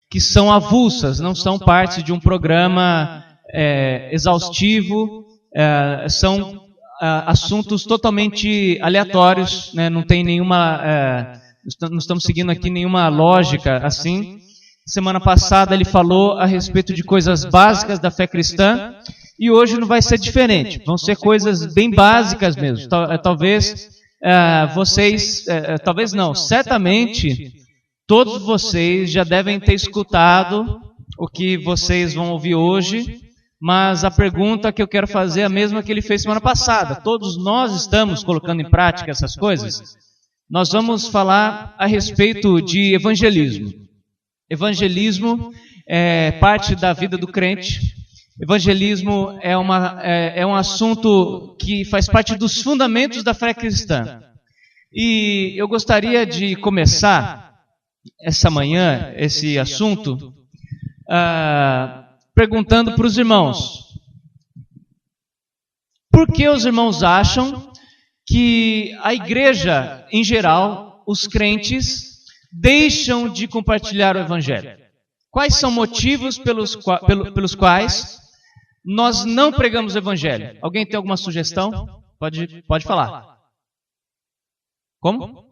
que são avulsas, não são parte de um programa exaustivo, são assuntos totalmente aleatórios, né? Não tem nenhuma, não estamos seguindo aqui nenhuma lógica assim. Semana passada ele falou a respeito de coisas básicas da fé cristã e hoje não vai ser diferente. Vão ser coisas bem básicas mesmo. Talvez vocês, talvez não, certamente todos vocês já devem ter escutado o que vocês vão ouvir hoje, mas a pergunta que eu quero fazer é a mesma que ele fez semana passada. Todos nós estamos colocando em prática essas coisas? Nós vamos falar a respeito de evangelismo. Evangelismo é parte da vida do crente. Evangelismo é um assunto que faz parte dos fundamentos da fé cristã. E eu gostaria de começar essa manhã, esse assunto, perguntando para os irmãos: por que os irmãos acham que a igreja, em geral, os crentes, deixam de compartilhar o evangelho? Quais são motivos pelos quais nós não pregamos o evangelho? Alguém tem alguma sugestão? Pode falar. Como?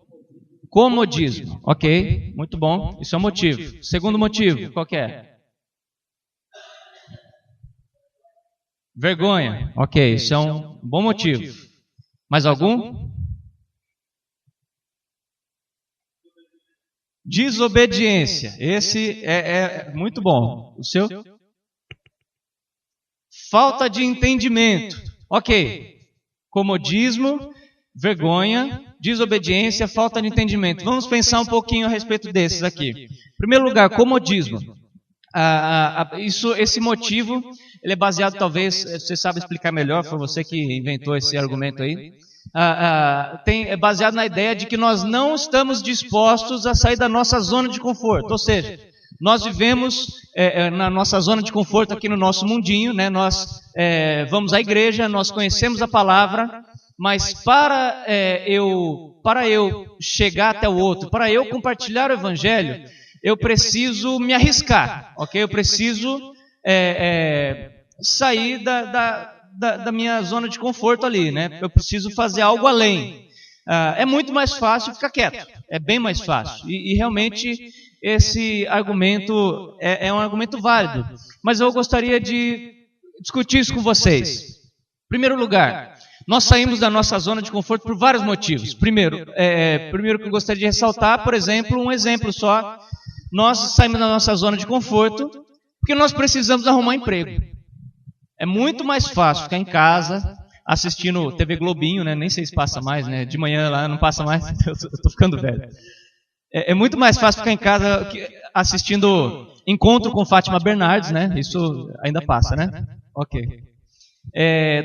Comodismo. Ok, muito bom. Isso é um motivo. Segundo motivo, qual que é? Vergonha. Ok, isso é um bom motivo. Mais algum? Desobediência. Esse é muito bom. O seu? Falta de entendimento. Ok. Comodismo, vergonha, desobediência, falta de entendimento. Vamos pensar um pouquinho a respeito desses aqui. Em primeiro lugar, comodismo. Esse motivo, ele é baseado, talvez, você sabe explicar melhor, foi você que inventou esse argumento aí. É baseado na ideia de que nós não estamos dispostos a sair da nossa zona de conforto. Ou seja, nós vivemos na nossa zona de conforto aqui no nosso mundinho, né? Nós vamos à igreja, nós conhecemos a palavra, mas para eu chegar até o outro, para eu compartilhar o evangelho, eu preciso me arriscar, ok? Eu preciso sair da minha zona de conforto ali, né? Eu preciso fazer algo além. É muito mais fácil ficar quieto, é bem mais fácil. E realmente esse argumento é um argumento válido. Mas eu gostaria de discutir isso com vocês. Em primeiro lugar, nós saímos da nossa zona de conforto por vários motivos. Primeiro que eu gostaria de ressaltar, por exemplo, um exemplo só. Nós saímos da nossa zona de conforto porque nós precisamos arrumar emprego. É muito mais fácil ficar em casa assistindo TV Globinho, né? Nem sei se passa mais, né? De manhã lá não passa mais, eu estou ficando velho. É muito mais fácil ficar em casa assistindo Encontro com Fátima Bernardes, né? Isso ainda passa, né? Ok.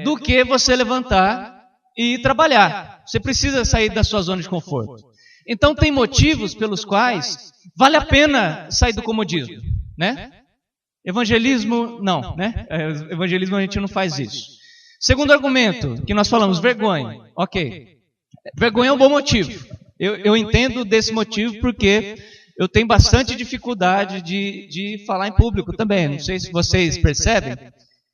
Do que você levantar e trabalhar. Você precisa sair da sua zona de conforto. Então tem motivos pelos quais vale a pena sair do comodismo, né? Evangelismo, não, né? Evangelismo a gente não faz isso. Segundo argumento que nós falamos, vergonha. Ok. Vergonha é um bom motivo. Eu entendo desse motivo porque eu tenho bastante dificuldade de falar em público também. Não sei se vocês percebem,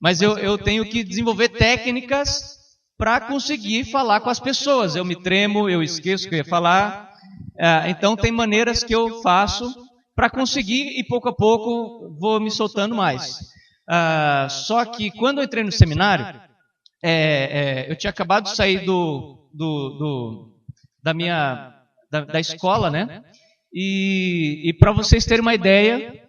mas eu tenho que desenvolver técnicas para conseguir falar com as pessoas. Eu me tremo, eu esqueço o que eu ia falar. Então tem maneiras que eu faço para conseguir e pouco a pouco vou me soltando mais. Só que quando eu entrei no seminário, eu tinha acabado de sair da escola, né? E para vocês terem uma ideia,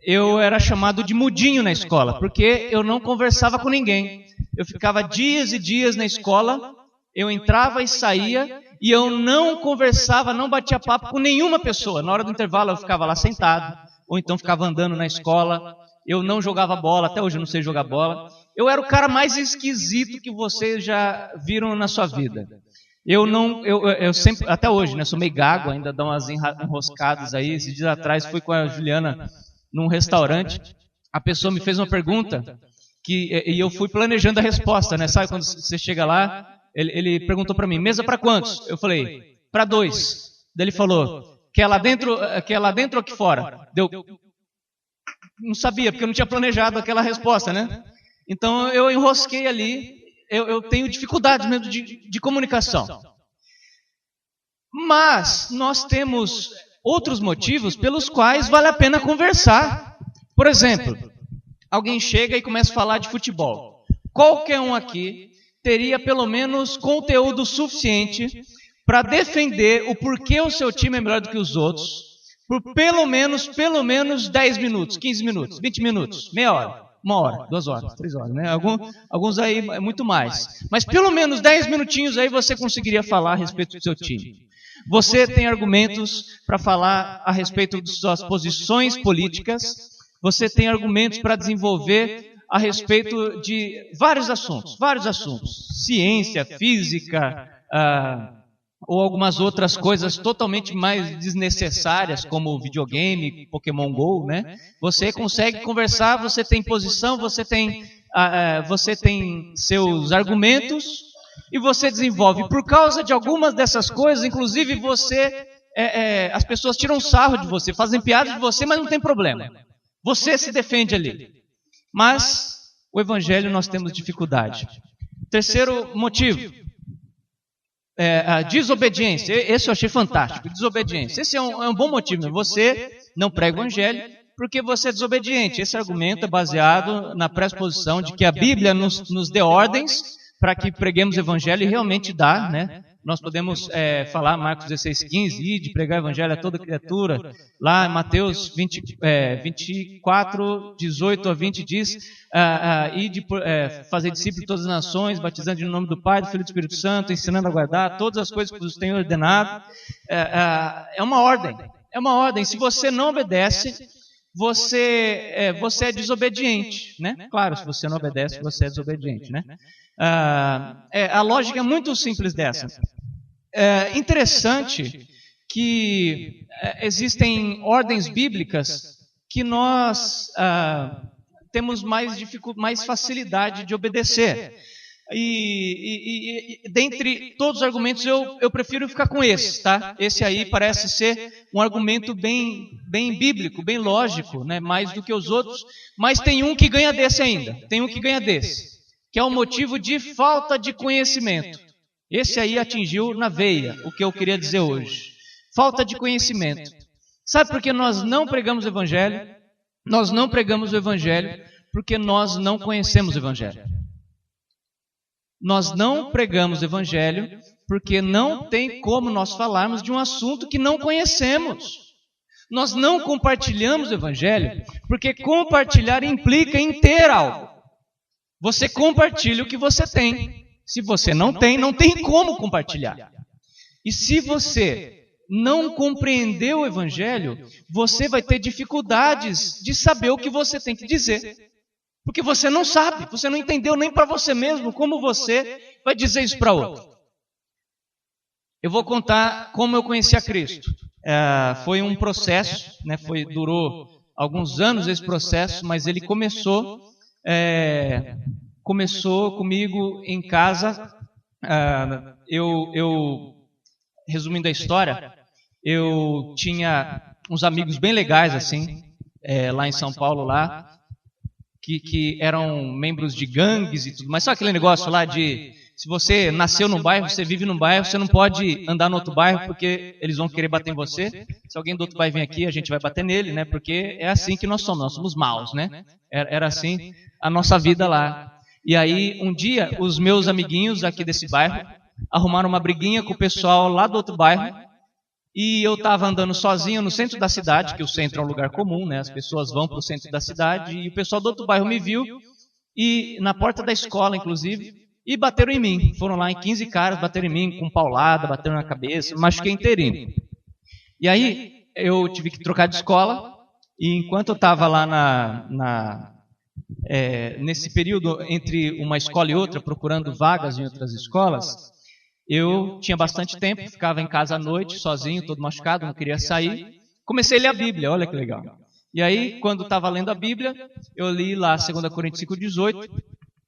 eu era chamado de mudinho na escola, porque eu não conversava com ninguém. Eu ficava dias e dias na escola, eu entrava e saía, e eu não conversava, não batia papo com nenhuma pessoa. Na hora do intervalo eu ficava lá sentado, ou então ficava andando na escola. Eu não jogava bola, até hoje eu não sei jogar bola. Eu era o cara mais esquisito que vocês já viram na sua vida. Eu sempre, até hoje, né, sou meio gago, ainda dou umas enroscadas aí. Esses dias atrás fui com a Juliana num restaurante, a pessoa me fez uma pergunta e eu fui planejando a resposta, né? Sabe quando você chega lá, ele perguntou para mim, mesa para quantos? Eu falei, para 2. Daí ele falou, quer lá dentro ou aqui fora? Deu, não sabia, porque eu não tinha planejado aquela resposta, né? Então eu enrosquei ali, eu tenho dificuldade mesmo de comunicação. Mas nós temos outros motivos pelos quais vale a pena conversar. Por exemplo, alguém chega e começa a falar de futebol. Qualquer um aqui teria pelo menos conteúdo suficiente para defender o porquê o seu time é melhor do que os outros, por pelo menos 10 minutos, 15 minutos, 20 minutos, meia hora, 1 hora, 2 horas, 3 horas, né? Alguns aí é muito mais. Mas pelo menos 10 minutinhos aí você conseguiria falar a respeito do seu time. Você tem argumentos para falar a respeito de suas posições políticas, você tem argumentos para desenvolver a respeito de vários assuntos. Ciência, física, ou algumas outras coisas totalmente mais desnecessárias, como videogame, Pokémon GO, né? Você consegue conversar, você tem posição, você tem seus argumentos e você desenvolve. Por causa de algumas dessas coisas, inclusive as pessoas tiram sarro de você, fazem piada de você, mas não tem problema. Você se defende ali. Mas o Evangelho nós temos dificuldade. Terceiro motivo. A desobediência. Esse eu achei fantástico. Desobediência. Esse é um bom motivo. Você não prega o Evangelho porque você é desobediente. Esse argumento é baseado na pressuposição de que a Bíblia nos dê ordens para que preguemos o Evangelho, e realmente dá, né? Nós podemos falar Marcos 16:15, e de pregar o Evangelho a toda criatura. Lá em Mateus 24, 18 a 20 diz, e de fazer discípulos de todas as nações, batizando em nome do Pai, do Filho e do Espírito Santo, ensinando a guardar todas as coisas que vos tenho ordenado. É uma ordem. Se você não obedece, você é desobediente, né? Claro, se você não obedece, você é desobediente, né? A lógica é muito simples dessa. É interessante que existem ordens bíblicas que nós temos mais facilidade de obedecer. E dentre todos os argumentos, eu prefiro ficar com esse, tá? Esse aí parece ser um argumento bem bíblico, bem lógico, né? Mais do que os outros. Mas tem um que ganha desse ainda. Que é o motivo de falta de conhecimento. Esse aí atingiu na veia o que eu queria dizer hoje. Falta de conhecimento. Sabe por que nós não pregamos o Evangelho? Nós não pregamos o Evangelho porque nós não conhecemos o Evangelho. Nós não pregamos o Evangelho porque não tem como nós falarmos de um assunto que não conhecemos. Nós não compartilhamos o Evangelho porque compartilhar implica em ter algo. Você compartilha o que você tem. Se você não tem como compartilhar. E se você não compreendeu o Evangelho, você vai ter dificuldades de saber o que você tem que dizer. Porque você não sabe, você não entendeu nem para você mesmo como você vai dizer isso para outro. Eu vou contar como eu conheci a Cristo. Foi um processo, né, durou alguns anos esse processo, mas ele começou comigo em casa. Resumindo a história, eu tinha uns amigos bem legais assim, lá em São Paulo, lá, que eram membros de gangues e tudo. Mas sabe aquele negócio lá de, se você nasceu num bairro, você vive num bairro, você não pode andar no outro bairro porque eles vão querer bater em você. Se alguém do outro bairro vem aqui, a gente vai bater nele, né? Porque é assim que nós somos maus, né? Era assim a nossa vida lá. E aí, um dia, os meus amiguinhos aqui desse bairro arrumaram uma briguinha com o pessoal lá do outro bairro, e eu estava andando sozinho no centro da cidade, que o centro é um lugar comum, né? As pessoas vão para o centro da cidade, e o pessoal do outro bairro me viu, e na porta da escola, inclusive, e bateram em mim. Foram lá em 15 caras, bateram em mim com paulada, bateram na cabeça, machuquei inteirinho. E aí, eu tive que trocar de escola, e enquanto eu estava lá nesse período entre uma escola e outra, procurando vagas em outras escolas, eu tinha bastante tempo, ficava em casa à noite, sozinho, todo machucado, não queria sair. Comecei a ler a Bíblia, olha que legal. E aí, quando estava lendo a Bíblia, eu li lá 2 Coríntios 5:18,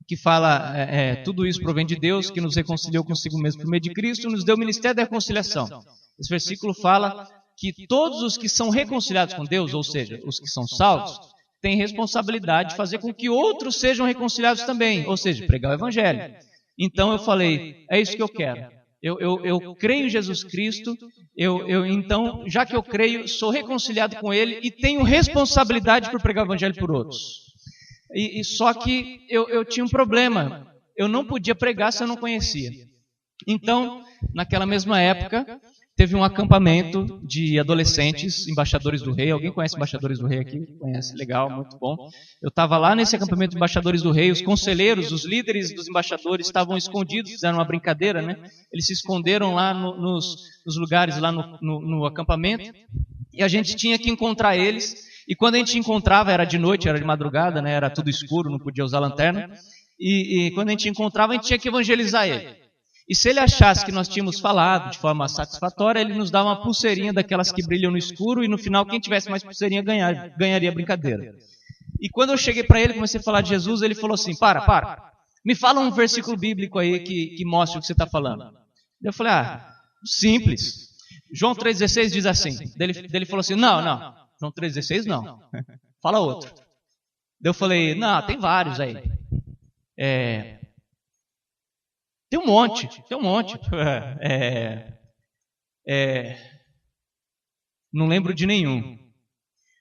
que fala, tudo isso provém de Deus, que nos reconciliou consigo mesmo por meio de Cristo, nos deu o ministério da reconciliação. Esse versículo fala que todos os que são reconciliados com Deus, ou seja, os que são salvos, tem responsabilidade de fazer com que outros sejam reconciliados também, ou seja, pregar o evangelho. Então eu falei, é isso que eu quero. Eu creio em Jesus Cristo, então, já que eu creio, sou reconciliado com Ele e tenho responsabilidade por pregar o evangelho por outros. Só que eu tinha um problema, eu não podia pregar se eu não conhecia. Então, naquela mesma época, teve um acampamento de adolescentes, embaixadores do rei. Alguém conhece embaixadores do rei aqui? Conhece, legal, muito bom. Eu estava lá nesse acampamento de embaixadores do rei, os conselheiros, os líderes dos embaixadores estavam escondidos, fizeram uma brincadeira, né? Eles se esconderam lá nos lugares, lá no acampamento, e a gente tinha que encontrar eles, e quando a gente encontrava, era de noite, era de madrugada, né? Era tudo escuro, não podia usar lanterna, e quando a gente encontrava, a gente tinha que evangelizar ele. E se ele achasse que nós tínhamos falado de forma satisfatória, ele nos dava uma pulseirinha daquelas que brilham no escuro, e no final, quem tivesse mais pulseirinha ganharia a brincadeira. E quando eu cheguei para ele, comecei a falar de Jesus, ele falou assim, para, me fala um versículo bíblico aí que mostre o que você está falando. Eu falei, simples. João 3,16 diz assim. Ele falou assim, não, João 3,16 não. Fala outro. Eu falei, não, tem vários aí. Tem um monte. Não lembro de nenhum.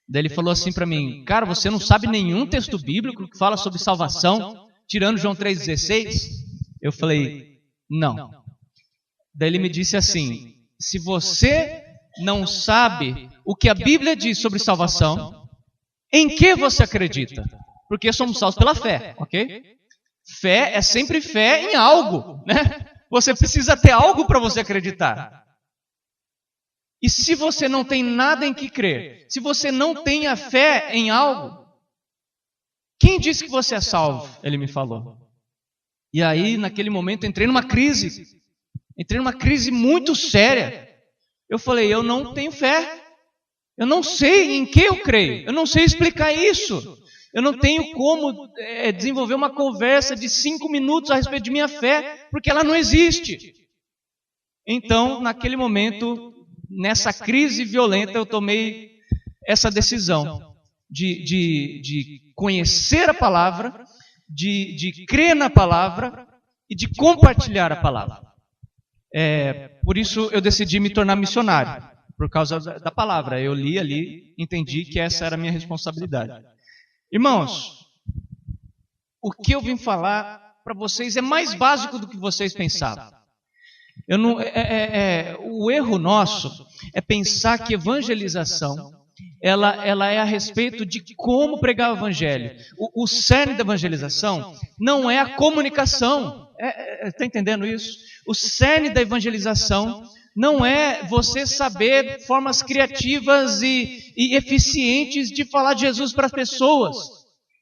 Daí ele falou assim para mim, cara, você não sabe nenhum texto bíblico que fala sobre salvação, tirando João 3,16? Eu falei, não. Daí ele me disse assim, se você não sabe o que a Bíblia diz sobre salvação, em que você acredita? Porque somos salvos pela fé, ok? Fé é sempre fé em algo, né? Você precisa ter algo para você acreditar. E se você não tem nada em que crer, se você não tem a fé em algo, quem disse que você é salvo? Ele me falou. E aí, naquele momento, entrei numa crise muito séria. Eu falei, eu não tenho fé. Eu não sei em que eu creio. Eu não sei explicar isso. Eu não tenho como desenvolver uma conversa de 5 minutos a respeito de minha fé, porque ela não existe. Então, naquele momento, nessa crise violenta, eu tomei essa decisão de conhecer a palavra, de crer na palavra e de compartilhar a palavra. Por isso eu decidi me tornar missionário, por causa da palavra. Eu li ali, entendi que essa era a minha responsabilidade. Irmãos, o que eu vim falar para vocês é mais básico do que vocês pensavam. O erro nosso é pensar que evangelização ela é a respeito de como pregar o evangelho. O cerne da evangelização não é a comunicação. Está entendendo isso? O cerne da evangelização não é você saber formas criativas e eficientes de falar de Jesus para as pessoas.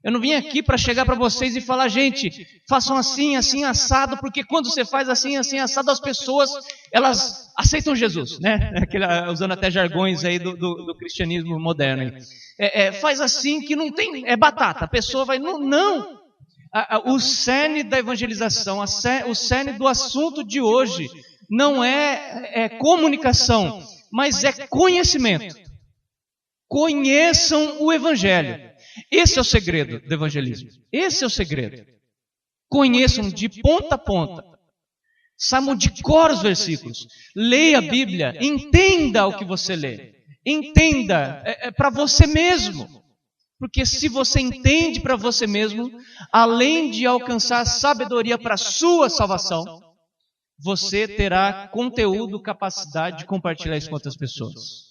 Eu não vim aqui para chegar para vocês e falar, gente, façam assim, assim, assado, porque quando você faz assim, assim, assado, as pessoas, elas aceitam Jesus, né? Usando até jargões aí do cristianismo moderno. Faz assim que não tem, é batata, a pessoa vai, não. O cerne da evangelização, o cerne do assunto de hoje, não é comunicação, mas é conhecimento. Conheçam o evangelho. Esse é o segredo do evangelismo. Esse é o segredo. Conheçam de ponta a ponta. Saibam de cor os versículos. Leia a Bíblia. Entenda o que você lê. Entenda para você mesmo. Porque se você entende para você mesmo, além de alcançar sabedoria para a sua salvação, você terá conteúdo, capacidade de compartilhar isso com outras pessoas.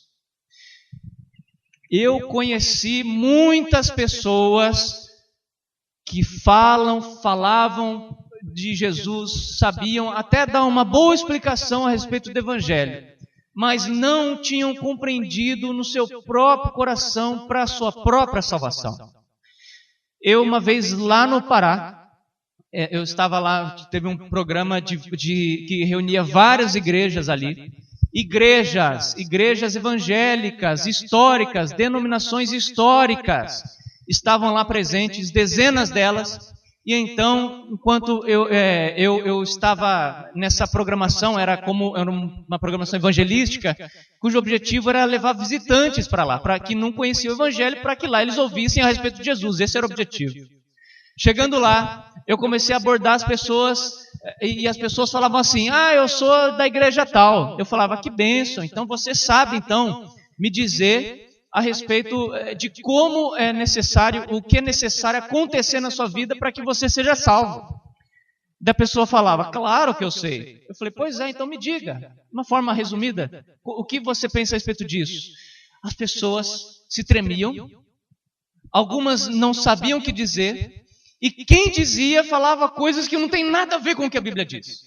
Eu conheci muitas pessoas que falavam de Jesus, sabiam até dar uma boa explicação a respeito do Evangelho, mas não tinham compreendido no seu próprio coração para a sua própria salvação. Eu, uma vez lá no Pará, eu estava lá, teve um programa que reunia várias igrejas ali. Igrejas evangélicas, históricas, denominações históricas, estavam lá presentes, dezenas delas, E então, enquanto eu estava nessa programação, era uma programação evangelística, cujo objetivo era levar visitantes para lá, para que não conheciam o Evangelho, para que lá eles ouvissem a respeito de Jesus. Esse era o objetivo. Chegando lá, eu comecei a abordar as pessoas, e as pessoas falavam assim: eu sou da igreja tal. Eu falava: que bênção, então você sabe então me dizer a respeito de como é necessário, o que é necessário acontecer na sua vida para que você seja salvo. Da pessoa falava: claro que eu sei. Eu falei: pois é, então me diga, de uma forma resumida, o que você pensa a respeito disso? As pessoas se tremiam, algumas não sabiam o que dizer, e quem dizia falava coisas que não tem nada a ver com o que a Bíblia diz.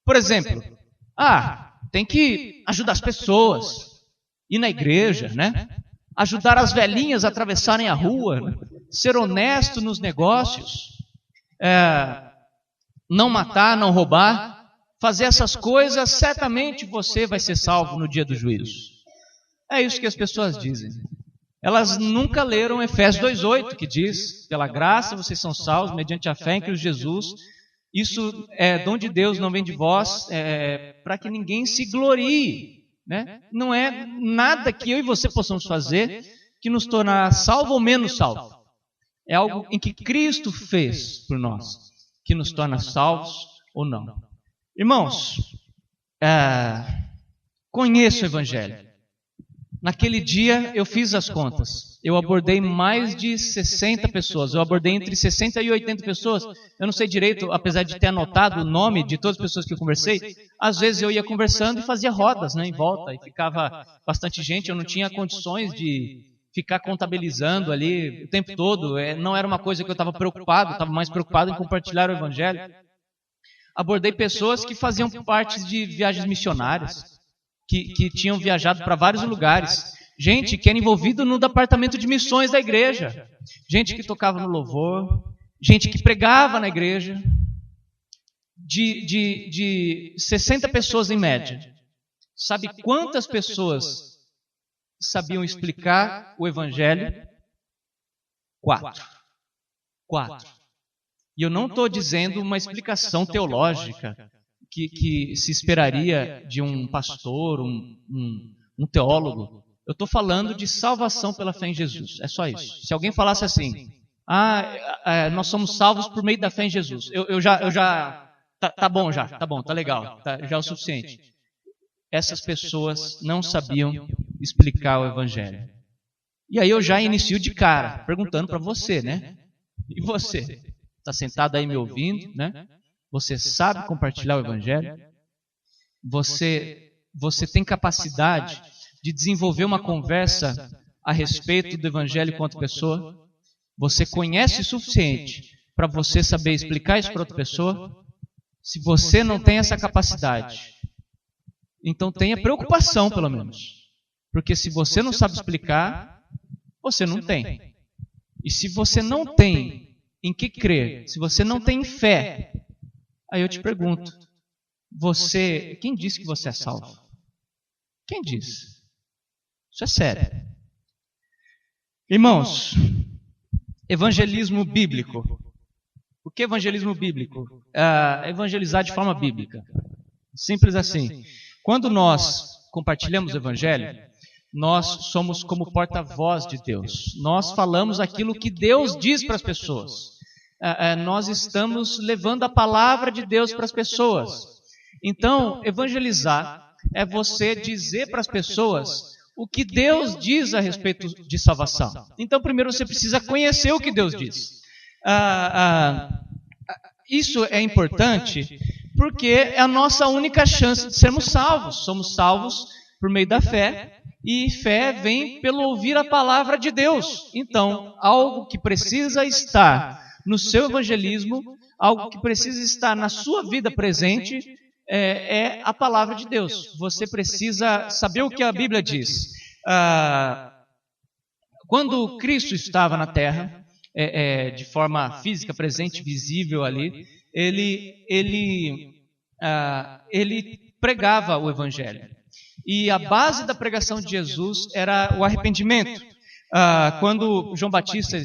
Por exemplo, tem que ajudar as pessoas, ir na igreja, né? Ajudar as velhinhas a atravessarem a rua, ser honesto nos negócios, não matar, não roubar, fazer essas coisas, certamente você vai ser salvo no dia do juízo. É isso que as pessoas dizem. Elas nunca leram Efésios 2,8, que diz: pela graça vocês são salvos mediante a fé em Cristo Jesus. Isso é dom de Deus, não vem de vós, para que ninguém se glorie. Né? Não é nada que eu e você possamos fazer que nos tornará salvo ou menos salvo. É algo em que Cristo fez por nós, que nos torna salvos ou não. Irmãos, conheço o Evangelho. Naquele dia eu fiz as contas. Eu abordei mais de 60 pessoas. Eu abordei entre 60 e 80 pessoas. Eu não sei direito, apesar de ter anotado o nome de todas as pessoas que eu conversei. Às vezes eu ia conversando e fazia rodas, né, em volta. E ficava bastante gente. Eu não tinha condições de ficar contabilizando ali o tempo todo. Não era uma coisa que eu estava preocupado. Estava mais preocupado em compartilhar o Evangelho. Abordei pessoas que faziam parte de viagens missionárias. Que tinham viajado para vários lugares, gente que era envolvida no departamento de missões da igreja, gente que tocava no louvor, gente que pregava na igreja, de 60 pessoas em média. Sabe quantas pessoas sabiam explicar o Evangelho? 4. E eu não estou dizendo uma explicação teológica, que se esperaria de um pastor, um teólogo. Eu estou falando de salvação pela fé em Jesus. É só isso. Se alguém falasse assim: nós somos salvos por meio da fé em Jesus. Tá bom já, tá bom, tá legal, já é o suficiente. Essas pessoas não sabiam explicar o Evangelho. E aí eu já inicio de cara, perguntando para você, né? E você? Está sentado aí me ouvindo, né? Você sabe compartilhar o Evangelho? Você tem capacidade de desenvolver uma conversa a respeito do Evangelho com outra pessoa? Você conhece o suficiente para você saber explicar isso para outra pessoa? Se você não tem essa capacidade, então tenha preocupação, pelo menos. Porque se você não sabe explicar, você não tem. E se você não tem em que crer, se você não tem fé, aí eu te pergunto, quem disse que você é salvo? Quem disse? Isso é sério. Irmãos, evangelismo bíblico. O que é evangelismo bíblico? Evangelizar de forma bíblica. Simples assim. Quando nós compartilhamos o Evangelho, nós somos como porta-voz de Deus. Nós falamos aquilo que Deus diz para as pessoas. Nós estamos levando a palavra de Deus para as pessoas. Então, evangelizar é você dizer para as pessoas o que Deus diz a respeito de salvação. Então, primeiro você precisa conhecer o que Deus diz. Isso é importante porque é a nossa única chance de sermos salvos. Somos salvos por meio da fé, e fé vem pelo ouvir a palavra de Deus. Então, algo que precisa estar no seu evangelismo, algo que precisa estar na sua vida presente, é a palavra de Deus. Você precisa saber o que a Bíblia diz. Quando Cristo estava na terra, de forma física, presente, visível ali, ele pregava o Evangelho. E a base da pregação de Jesus era o arrependimento. Quando João Batista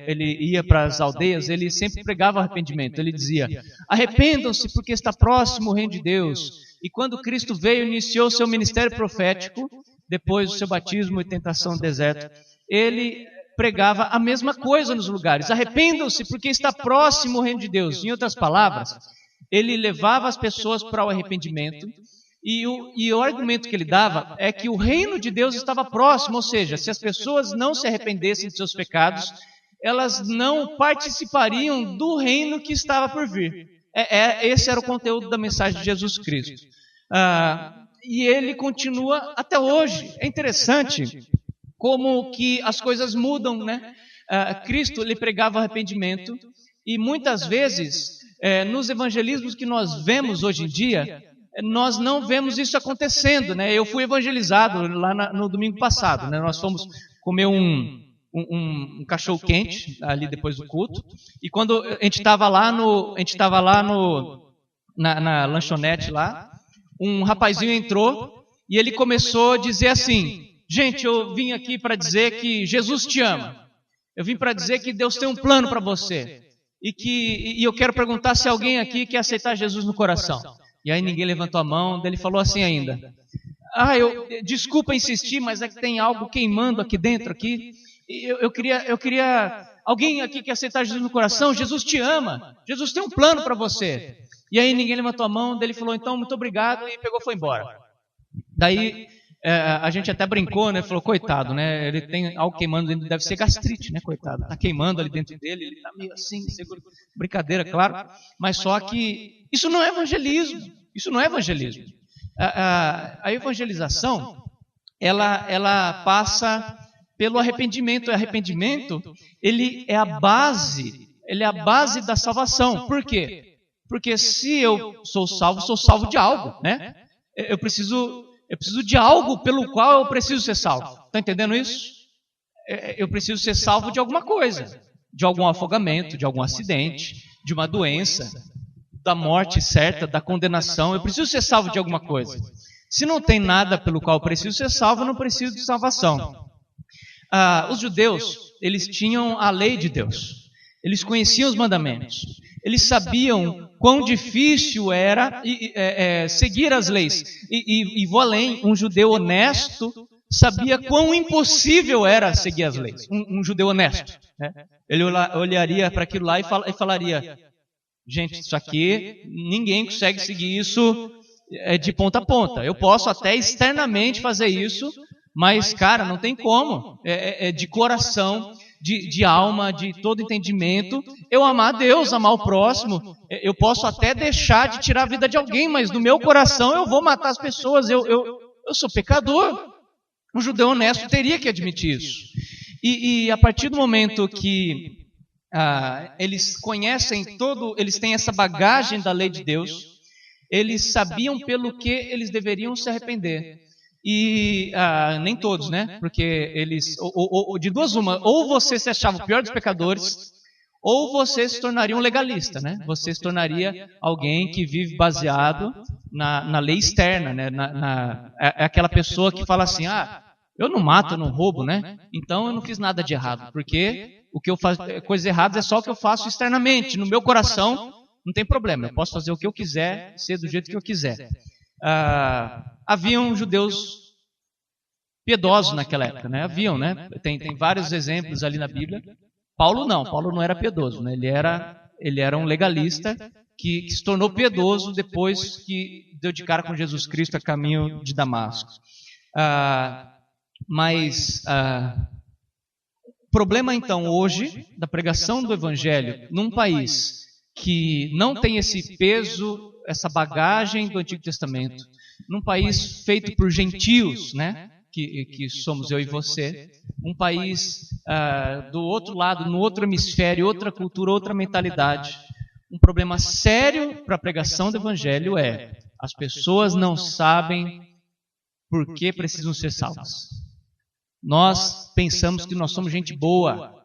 ele ia para as aldeias, ele sempre pregava arrependimento. Ele dizia: arrependam-se porque está próximo o reino de Deus. E quando Cristo veio e iniciou seu ministério profético, depois do seu batismo e tentação no deserto, ele pregava a mesma coisa nos lugares: arrependam-se porque está próximo o reino de Deus. Em outras palavras, ele levava as pessoas para o arrependimento. E o argumento que ele dava é que o reino de Deus estava próximo, ou seja, se as pessoas não se arrependessem de seus pecados, elas não participariam do reino que estava por vir. Esse era o conteúdo da mensagem de Jesus Cristo. E ele continua até hoje. É interessante como que as coisas mudam, né? Cristo, ele pregava arrependimento, e muitas vezes, nos evangelismos que nós vemos hoje em dia, nós não vemos isso acontecendo, né? Eu fui evangelizado lá no domingo passado, né? Nós fomos comer um cachorro quente ali depois do culto, e quando a gente estava lá na lanchonete lá, um rapazinho entrou e ele começou a dizer assim: gente, eu vim aqui para dizer que Jesus te ama. Eu vim para dizer que Deus tem um plano para você, e eu quero perguntar se alguém aqui quer aceitar Jesus no coração. E aí ninguém levantou a mão, daí ele falou assim ainda: desculpa insistir, mas é que tem algo queimando aqui dentro aqui. Eu queria alguém aqui que aceitar Jesus no coração. Jesus te ama, Jesus tem um plano para você. E aí ninguém levantou a mão, daí ele falou: então, muito obrigado, e pegou e foi embora. Daí a gente até brincou, né? Falou: coitado, né? Ele tem algo queimando dentro, deve ser gastrite, né? Coitado, está queimando ali dentro dele, ele está meio assim, seguro. Brincadeira, claro, mas só que isso não é evangelismo. Isso não é evangelismo. A evangelização, ela passa pelo arrependimento. O arrependimento, ele é a base da salvação. Por quê? Porque se eu sou salvo de algo, né? Eu preciso de algo pelo qual eu preciso ser salvo. Está entendendo isso? Eu preciso ser salvo de alguma coisa, de algum afogamento, de algum acidente, de uma doença, da morte certa, da condenação. Eu preciso ser salvo de alguma coisa. Se não tem nada pelo qual eu preciso ser salvo, eu não preciso de salvação. Os judeus, eles tinham a lei de Deus. Eles conheciam os mandamentos. Eles sabiam quão difícil era seguir as leis. E vou além, um judeu honesto sabia quão impossível era seguir as leis. Um judeu honesto, né? Ele olharia para aquilo lá e falaria: gente, isso aqui, ninguém consegue seguir isso de ponta a ponta. Eu posso até externamente fazer isso, mas, cara, não tem como. De coração, de alma, de todo entendimento, eu amar a Deus, amar o próximo. Eu posso até deixar de tirar a vida de alguém, mas no meu coração eu vou matar as pessoas. Eu sou pecador. Um judeu honesto teria que admitir isso. E a partir do momento que eles conhecem eles têm essa bagagem da lei de Deus, eles sabiam pelo que eles deveriam se arrepender. E nem todos, né? Porque eles, de duas uma, ou você se achava o pior dos pecadores, ou você se tornaria um legalista, né? Você se tornaria alguém que vive baseado na lei externa, né? É aquela pessoa que fala assim: eu não mato, eu não roubo, né? Então eu não fiz nada de errado, porque o que eu faço, coisas erradas é só o que eu faço externamente. No meu coração não tem problema, eu posso fazer o que eu quiser, ser do jeito que eu quiser. Haviam judeus piedosos naquela época, né? Haviam, né? Tem vários exemplos ali na Bíblia. Paulo não era piedoso, né? Ele era um legalista que se tornou piedoso depois que deu de cara com Jesus Cristo a caminho de Damasco. O problema então hoje da pregação do Evangelho num país que não tem esse peso, essa bagagem do Antigo Testamento, num país feito por gentios, né? Que somos eu e você, um país do outro lado, no outro hemisfério, outra cultura, outra mentalidade. Um problema sério para a pregação do Evangelho é: as pessoas não sabem por que precisam ser salvas. Nós pensamos que nós somos gente boa.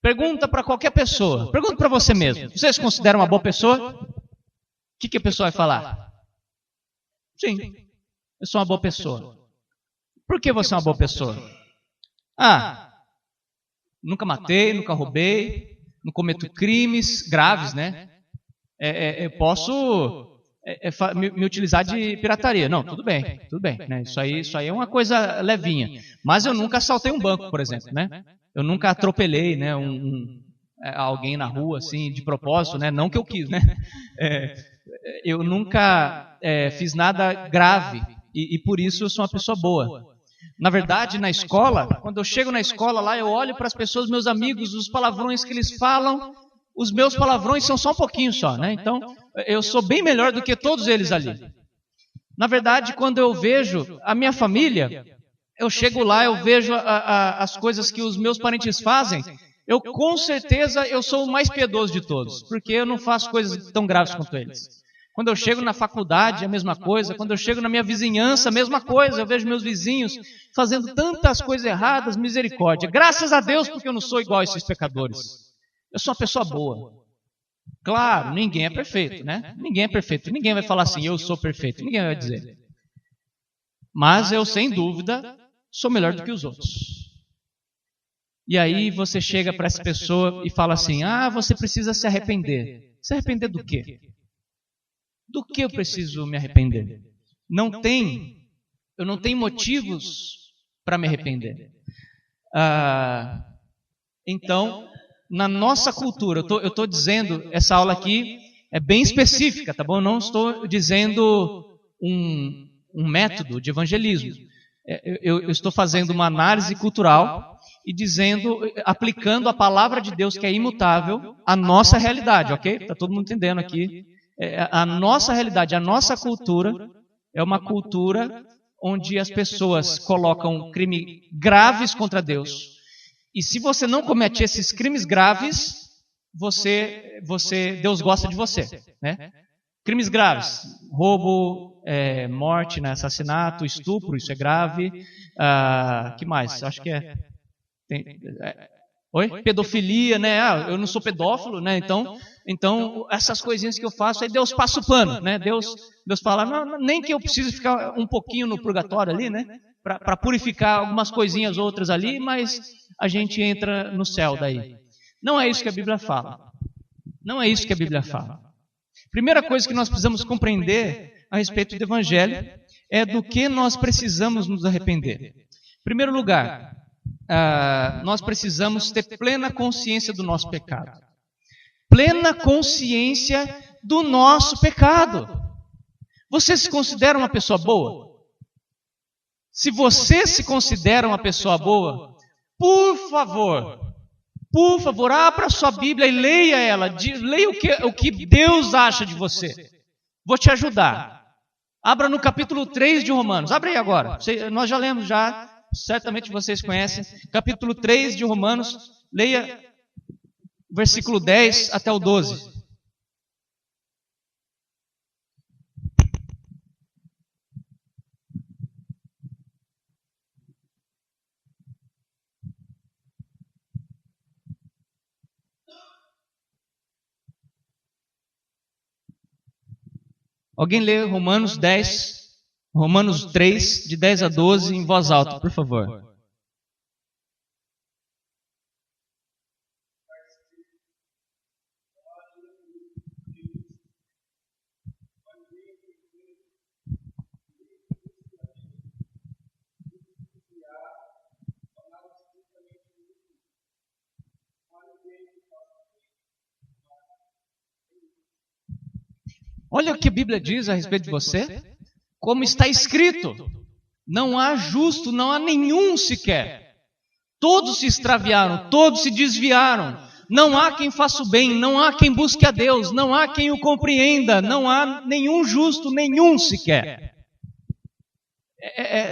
Pergunta para qualquer pessoa, pergunta para você mesmo: você se considera uma boa pessoa? O que a pessoa vai falar? Sim, eu sou uma boa pessoa. Por que você é uma boa pessoa? Nunca matei, nunca roubei, não cometo crimes graves, né? Eu posso me utilizar de pirataria. Não, tudo bem, né? Isso aí é uma coisa levinha. Mas eu nunca assaltei um banco, por exemplo, né? Eu nunca atropelei, né, alguém na rua, assim, de propósito, né? Não que eu quis, né? Eu nunca fiz nada grave e por isso eu sou uma pessoa boa. Na verdade, na escola, quando eu chego na escola lá, eu olho para as pessoas, meus amigos, os palavrões que eles falam, os meus palavrões são só um pouquinho só, né? Então, eu sou bem melhor do que todos eles ali. Na verdade, quando eu vejo a minha família, eu chego lá, eu vejo as coisas que os meus parentes fazem, com certeza eu sou o mais piedoso de todos, porque eu não faço coisas tão graves quanto eles. Quando eu chego na faculdade, a mesma coisa. Quando eu chego na minha vizinhança, a mesma coisa. Eu vejo meus vizinhos fazendo tantas coisas erradas, misericórdia. Graças a Deus, porque eu não sou igual a esses pecadores. Eu sou uma pessoa boa. Claro, ninguém é perfeito, né? Ninguém é perfeito. Ninguém vai falar assim, eu sou perfeito. Ninguém vai dizer. Mas eu, sem dúvida, sou melhor do que os outros. E aí você chega para essa pessoa e fala assim, você precisa se arrepender. Se arrepender do quê? Do que eu preciso me arrepender? Eu não tenho motivos para me arrepender. Então, na nossa cultura, eu estou dizendo, essa aula aqui é bem específica, tá bom? Eu não estou dizendo um método de evangelismo. Eu estou fazendo uma análise cultural e aplicando a palavra de Deus, que é imutável, à nossa realidade, ok? Está todo mundo entendendo aqui? A nossa realidade, a nossa cultura é uma cultura onde as pessoas colocam crimes graves contra Deus. E se você não comete esses crimes graves, Deus gosta de você, né? Crimes graves, roubo, morte, né, assassinato, estupro, isso é grave. Que mais? Acho que pedofilia, né? Eu não sou pedófilo, né? Então, essas coisinhas que eu faço, aí Deus passa o pano, né? Deus fala, não, nem que eu precise ficar um pouquinho no purgatório ali, né? Para purificar algumas coisinhas outras ali, mas a gente entra no céu daí. Não é isso que a Bíblia fala. Não é isso que a Bíblia fala. Primeira coisa que nós precisamos compreender a respeito do Evangelho é do que nós precisamos nos arrepender. Em primeiro lugar, nós precisamos ter plena consciência do nosso pecado. Plena consciência do nosso pecado. Você se considera uma pessoa boa? Se você se considera uma pessoa boa, por favor, abra sua Bíblia e leia ela. Leia o que Deus acha de você. Vou te ajudar. Abra no capítulo 3 de Romanos. Abre aí agora. Nós já lemos já. Certamente vocês conhecem, capítulo 3 de Romanos, leia versículo 10 até o 12. Alguém lê Romanos 3, de 10 a 12, em voz alta, por favor. Olha o que a Bíblia diz a respeito de você. Como está escrito, não há justo, não há nenhum sequer. Todos se extraviaram, todos se desviaram. Não há quem faça o bem, não há quem busque a Deus, não há quem o compreenda, não há nenhum justo, nenhum sequer.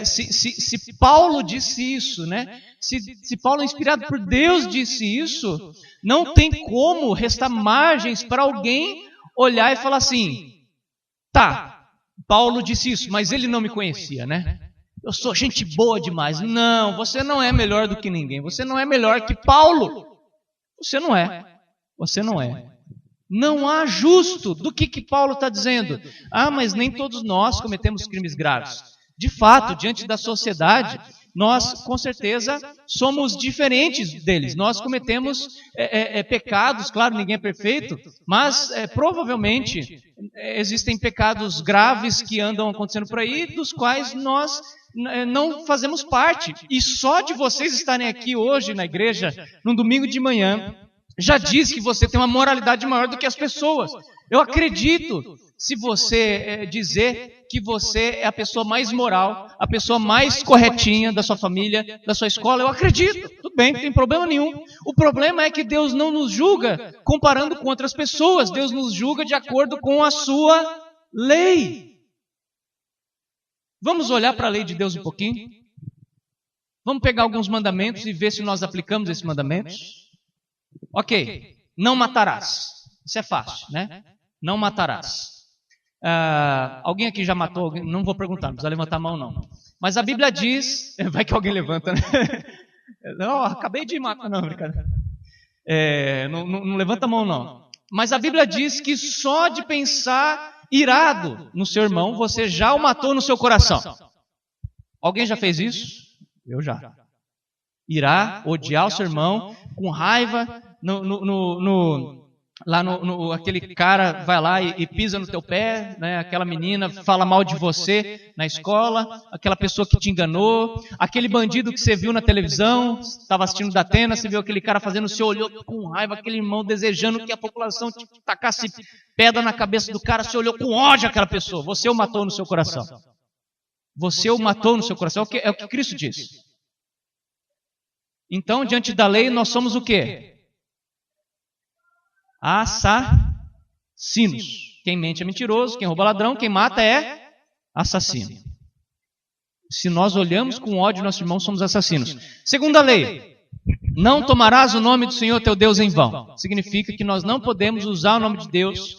Se Paulo disse isso, né? Se Paulo, inspirado por Deus, disse isso, não tem como restar margens para alguém olhar e falar assim, tá, Paulo disse isso, mas ele não me conhecia, né? Eu sou gente boa demais. Não, você não é melhor do que ninguém. Você não é melhor que Paulo. Você não é. Você não é. Não há justo. Do que Paulo está dizendo? Mas nem todos nós cometemos crimes graves. De fato, diante da sociedade, nós, com certeza, somos diferentes deles. Nós cometemos pecados, claro, ninguém é perfeito, mas provavelmente existem pecados graves que andam acontecendo por aí, dos quais nós não fazemos parte. E só de vocês estarem aqui hoje na igreja, num domingo de manhã, já diz que você tem uma moralidade maior do que as pessoas. Eu acredito, se você dizer que você é a pessoa mais moral, a pessoa mais corretinha da sua família, da sua escola, eu acredito. Tudo bem, não tem problema nenhum. O problema é que Deus não nos julga comparando com outras pessoas. Deus nos julga de acordo com a sua lei. Vamos olhar para a lei de Deus um pouquinho? Vamos pegar alguns mandamentos e ver se nós aplicamos esses mandamentos? Ok, não matarás. Isso é fácil, né? Não matarás. Alguém aqui já matou alguém? Não vou perguntar, não precisa levantar a mão não. Mas a Bíblia diz... Vai que alguém levanta, né? Não, acabei de matar. Não, brincadeira. Não levanta a mão não. Mas a Bíblia diz que só de pensar irado no seu irmão, você já o matou no seu coração. Alguém já fez isso? Eu já. Irá, odiar o seu irmão, com raiva, aquele cara vai lá e pisa no teu pé, né? Aquela menina fala mal de você na escola, aquela pessoa que te enganou, aquele bandido que você viu na televisão, estava assistindo da Atena, você viu aquele cara fazendo, você olhou com raiva, aquele irmão desejando que a população te tacasse pedra na cabeça do cara, você olhou com ódio aquela pessoa, você o matou no seu coração. Você o matou no seu coração, é o que Cristo disse. Então, diante da lei, nós somos o quê? Assassinos. Quem mente é mentiroso, quem rouba é ladrão, quem mata é assassino. Se nós olhamos com ódio nossos irmãos, somos assassinos. Segunda lei, não tomarás o nome do Senhor teu Deus em vão. Significa que nós não podemos usar o nome de Deus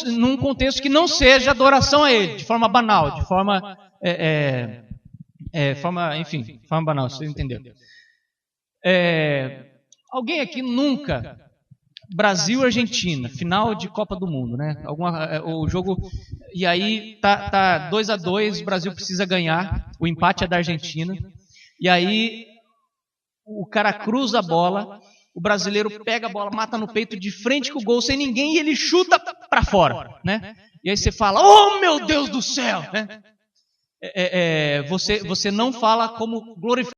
num contexto que não seja adoração a Ele, de forma banal, de forma forma banal, você entendeu? Alguém aqui nunca... Brasil e Argentina, final de Copa do Mundo, né? O jogo, e aí tá 2-2, o Brasil precisa ganhar, o empate é da Argentina, e aí o cara cruza a bola, o brasileiro pega a bola, mata no peito de frente com o gol sem ninguém e ele chuta para fora, né? E aí você fala, oh meu Deus do céu, né? Você não fala como glorificar